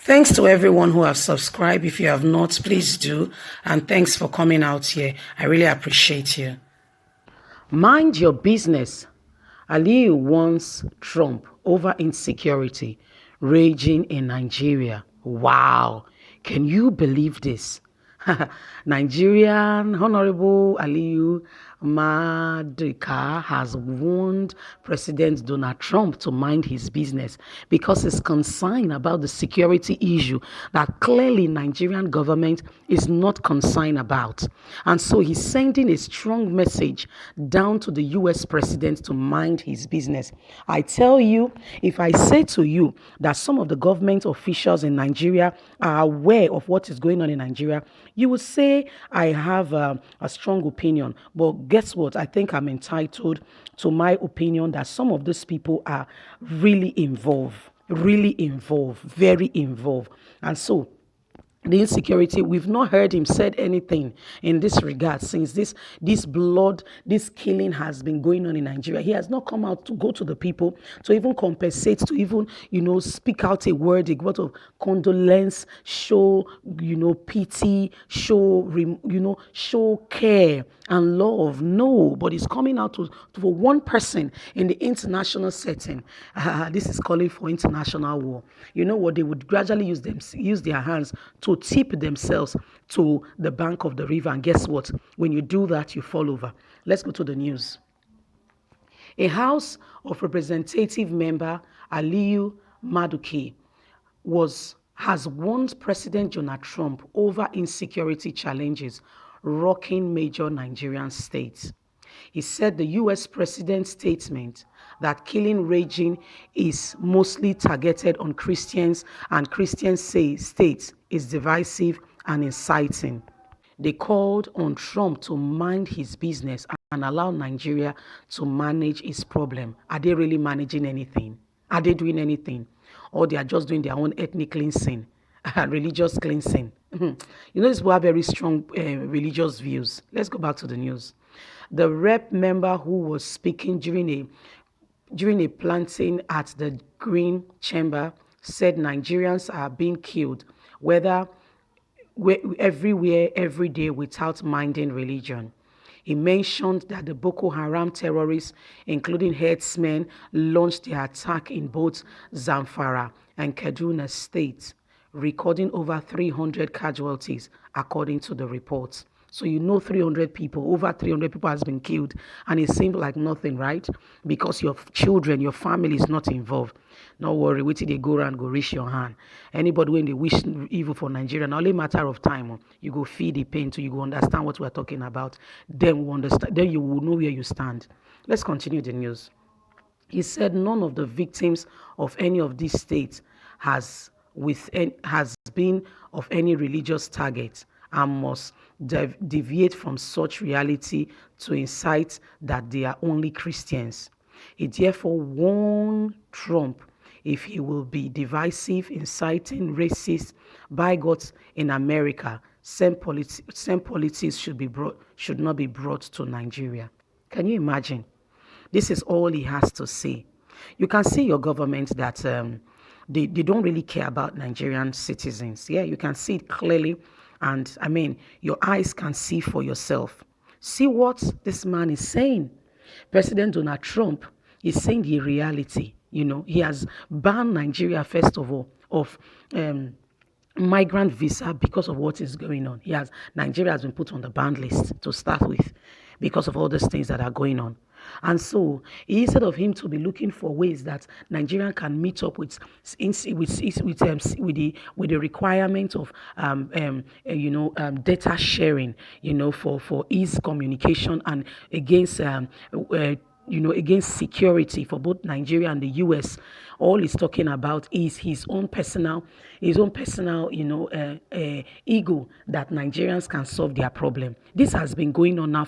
Thanks to everyone who have subscribed. If you have not, please do. And thanks for coming out here. I really appreciate you. Mind your business. Aliyu warns Trump over insecurity raging in Nigeria. Wow. Can you believe this? Nigerian Honorable Aliyu Madika has warned President Donald Trump to mind his business because he's concerned about the security issue that clearly Nigerian government is not concerned about. And so he's sending a strong message down to the US president to mind his business. I tell you, if I say to you that some of the government officials in Nigeria are aware of what is going on in Nigeria, you would say I have a strong opinion. But guess what? I think I'm entitled to my opinion that some of these people are really involved, very involved. And so the insecurity, we've not heard him said anything in this regard since this killing has been going on in Nigeria. He has not come out to go to the people to even compensate, to even speak out a word of condolence, show pity, show care and love. No, but he's coming out for one person in the international setting. This is calling for international war. You know what? They would gradually use their hands to tip themselves to the bank of the river. And guess what? When you do that, you fall over. Let's go to the news. A House of Representative member, Aliyu Maduke, has warned President Donald Trump over insecurity challenges rocking major Nigerian states. He said the U.S. president's statement that killing raging is mostly targeted on Christians and Christian states is divisive and inciting. They called on Trump to mind his business and allow Nigeria to manage its problem. Are they really managing anything? Are they doing anything? Or they are just doing their own ethnic cleansing, religious cleansing? These people have very strong religious views. Let's go back to the news. The rep member who was speaking during a planting at the Green Chamber said Nigerians are being killed, everywhere, every day, without minding religion. He mentioned that the Boko Haram terrorists, including herdsmen, launched their attack in both Zamfara and Kaduna states, recording over 300 casualties, according to the reports. So 300 people, over 300 people has been killed, and it seemed like nothing, right? Because your children, your family is not involved. No worry, wait till they go around, go reach your hand. Anybody when they wish evil for Nigeria, only matter of time. You go feed the pain till you go understand what we're talking about. Then you will know where you stand. Let's continue the news. He said none of the victims of any of these states has been of any religious target and must deviate from such reality to incite that they are only Christians. He therefore warned Trump if he will be divisive, inciting racist bigots in America, same politics should not be brought to Nigeria. Can you imagine? This is all he has to say. You can see your government that they don't really care about Nigerian citizens. Yeah, you can see it clearly. And your eyes can see for yourself. See what this man is saying. President Donald Trump is saying the reality. He has banned Nigeria, first of all, of migrant visa because of what is going on. Nigeria has been put on the banned list to start with because of all these things that are going on. And so instead of him to be looking for ways that Nigeria can meet up with the requirement of data sharing, for ease communication and against against security for both Nigeria and the US, all he's talking about is his own personal ego that Nigerians can solve their problem. This has been going on now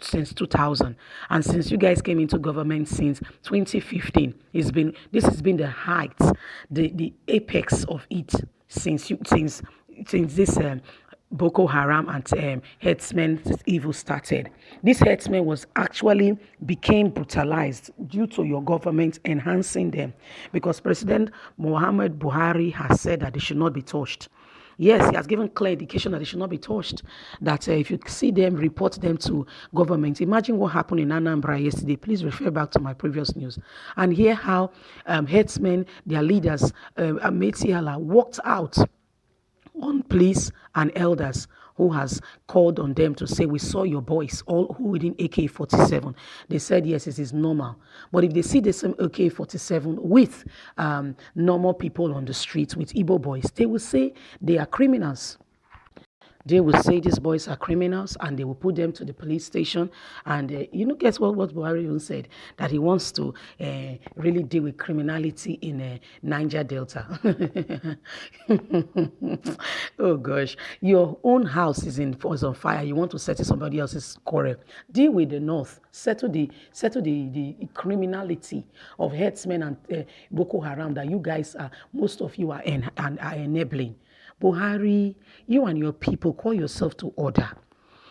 since 2000, and since you guys came into government since 2015, this has been the height, the apex of it since this Boko Haram and herdsmen's evil started. This herdsmen was actually became brutalized due to your government enhancing them, because President Muhammad Buhari has said that they should not be touched. Yes, he has given clear indication that they should not be touched. That if you see them, report them to government. Imagine what happened in Anambra yesterday. Please refer back to my previous news and hear how herdsmen, their leaders, Ametiala, walked out on police and elders who has called on them to say, we saw your boys all holding AK-47. They said, yes, it is normal. But if they see the same AK-47 with normal people on the street, with Igbo boys, they will say they are criminals. They will say these boys are criminals and they will put them to the police station. And guess what Buhari even said? That he wants to really deal with criminality in Niger Delta. Oh gosh, your own house is on fire. You want to settle somebody else's quarrel. Deal with the north. Settle the criminality of herdsmen and Boko Haram that you guys are, most of you are enabling. Buhari, you and your people call yourself to order.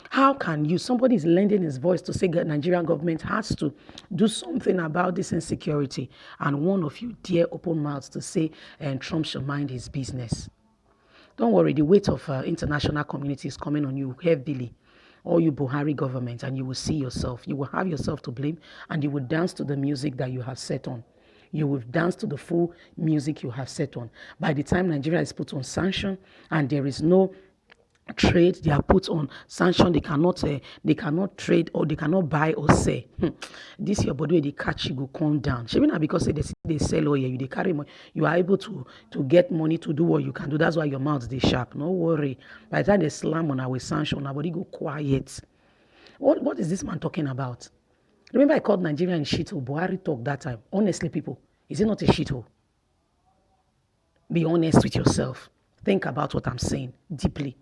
How can you, somebody is lending his voice to say that Nigerian government has to do something about this insecurity, and one of you dare open mouths to say Trump should mind his business? Don't worry, the weight of international community is coming on you heavily, all you Buhari government, and you will see yourself. You will have yourself to blame, and you will dance to the music that you have set on. You will dance to the full music you have set on. By the time Nigeria is put on sanction and there is no trade, they are put on sanction, they cannot trade or they cannot buy or sell. This your body, they catch you go calm down. Maybe not because they sell oil, you they carry money, you are able to get money to do what you can do. That's why your mouth they sharp. No worry. By the time they slam on our sanction, our body go quiet. What is this man talking about? Remember I called Nigeria a shithole. Buhari talked that time. Honestly, people, is it not a shithole? Be honest with yourself. Think about what I'm saying deeply.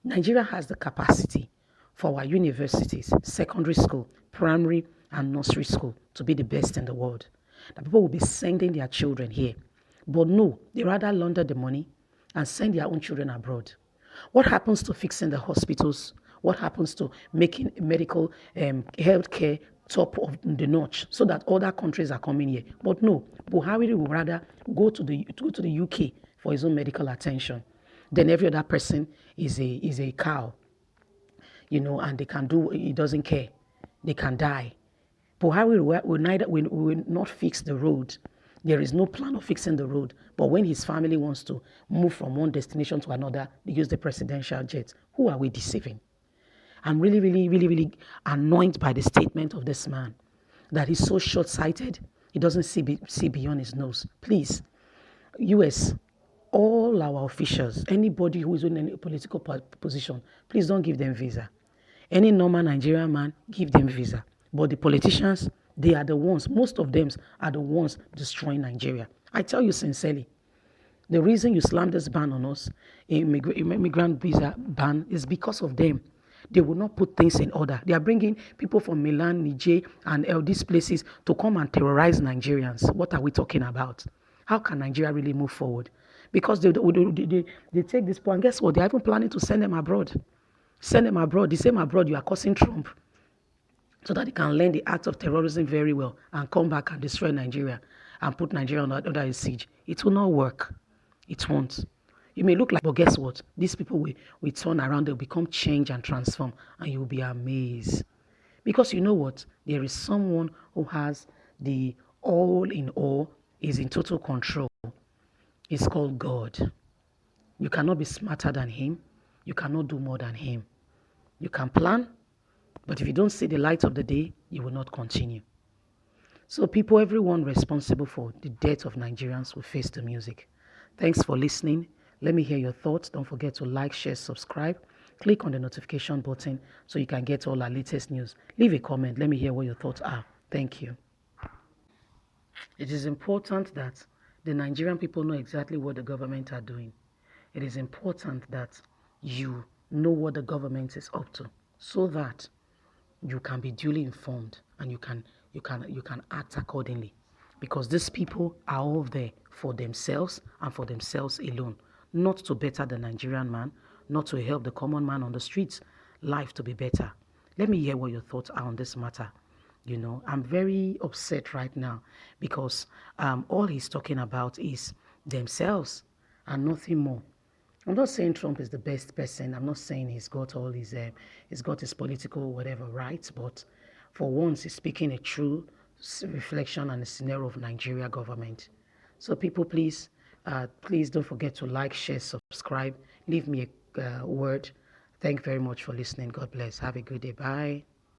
Nigeria has the capacity for our universities, secondary school, primary, and nursery school to be the best in the world. That people will be sending their children here. But no, they rather launder the money and send their own children abroad. What happens to fixing the hospitals? What happens to making medical healthcare top of the notch so that other countries are coming here? But no, Buhari will rather go to the UK for his own medical attention. Then every other person is a cow, and they can do. He doesn't care. They can die. Buhari will not fix the road. There is no plan of fixing the road. But when his family wants to move from one destination to another, they use the presidential jet. Who are we deceiving? I'm really, really, really, really annoyed by the statement of this man that he's so short-sighted. He doesn't see beyond his nose. Please, US, all our officials, anybody who is in any political position, please don't give them visa. Any normal Nigerian man, give them visa. But the politicians, they are the ones, most of them are the ones destroying Nigeria. I tell you sincerely, the reason you slammed this ban on us, immigrant visa ban, is because of them. They will not put things in order. They are bringing people from Milan, Niger, and all these places to come and terrorize Nigerians. What are we talking about? How can Nigeria really move forward? Because they take this point, and guess what? They're even planning to send them abroad. Send them abroad. The same abroad you are causing Trump, so that they can learn the act of terrorism very well and come back and destroy Nigeria and put Nigeria under a siege. It will not work. It won't. You may look like, but guess what? These people will turn around, they'll become change and transform, and you'll be amazed. Because you know what? There is someone who has the all in all, is in total control. It's called God. You cannot be smarter than him. You cannot do more than him. You can plan, but if you don't see the light of the day, you will not continue. So people, everyone responsible for the death of Nigerians will face the music. Thanks for listening. Let me hear your thoughts. Don't forget to like, share, subscribe. Click on the notification button so you can get all our latest news. Leave a comment. Let me hear what your thoughts are. Thank you. It is important that the Nigerian people know exactly what the government are doing. It is important that you know what the government is up to so that you can be duly informed and you can act accordingly. Because these people are all there for themselves and for themselves alone, not to better the Nigerian man, not to help the common man on the streets life to be better. Let me hear what your thoughts are on this matter. I'm very upset right now because all he's talking about is themselves and nothing more. I'm not saying Trump is the best person. I'm not saying he's got his political whatever rights, but for once, he's speaking a true reflection and a scenario of Nigeria government. So people, please don't forget to like, share, subscribe. Leave me a word. Thank you very much for listening. God bless. Have a good day. Bye.